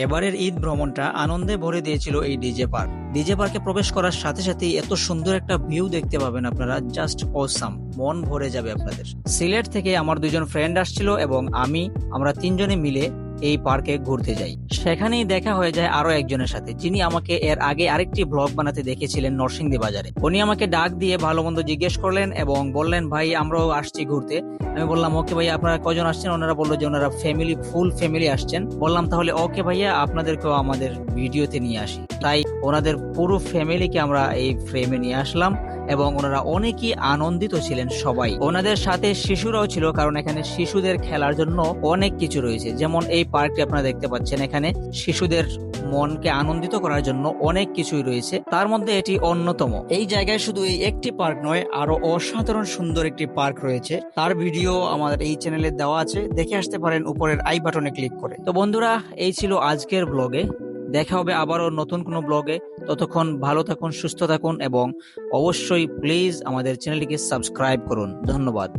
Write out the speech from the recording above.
এবারের ঈদ ভ্রমণটা আনন্দে ভরে দিয়েছিল এই ডিজে পার্ক। ডিজে পার্কে প্রবেশ করার সাথে সাথেই এত সুন্দর একটা ভিউ দেখতে পাবেন আপনারা, জাস্ট অসাম, মন ভরে যাবে আপনাদের। সিলেট থেকে আমার দুজন ফ্রেন্ড আসছিল এবং আমরা তিনজনে মিলে এই পার্কে ঘুরতে যাই। সেখানেই দেখা হয়ে যায় আরো একজনের সাথে, যিনি আমাকে এর আগে আরেকটি ব্লগ বানাতে দেখেছিলেন নরসিংদী বাজারে। উনি আমাকে ডাক দিয়ে ভালো মন্দ জিজ্ঞেস করলেন এবং বললেন, ভাই আমরাও আসছি ঘুরতে। আমি বললাম, ওকে ভাইয়া আপনারা কজন আসছেন? ওনারা বললো যে ওনারা ফুল ফ্যামিলি আসছেন। বললাম, তাহলে ওকে ভাইয়া, আপনাদেরকেও আমাদের ভিডিওতে নিয়ে আসি। তাই ওনাদের পুরো ফ্যামিলিকে আমরা এই ফ্রেমে নিয়ে আসলাম এবং ওনারা অনেকই আনন্দিত ছিলেন সবাই। ওনাদের সাথে শিশুরাও ছিল, কারণ এখানে শিশুদের খেলার জন্য অনেক কিছু রয়েছে। যেমন এই পার্কটি আপনারা দেখতে পাচ্ছেন, এখানে শিশুদের মনকে আনন্দিত করার জন্য অনেক কিছুই রয়েছে, তার মধ্যে এটি অন্যতম। এই জায়গায় শুধু এই একটি পার্ক নয়, আরো অসাধারণ সুন্দর একটি পার্ক রয়েছে। তার ভিডিও আমাদের এই চ্যানেলে দেওয়া আছে, দেখে আসতে পারেন উপরের আই বাটনে ক্লিক করে। তো বন্ধুরা, এই ছিল আজকের ব্লগে। দেখা হবে আবারও নতুন কোনো ব্লগে। ততক্ষণ ভালো থাকুন, সুস্থ থাকুন এবং অবশ্যই প্লিজ আমাদের চ্যানেলটিকে সাবস্ক্রাইব করুন। ধন্যবাদ।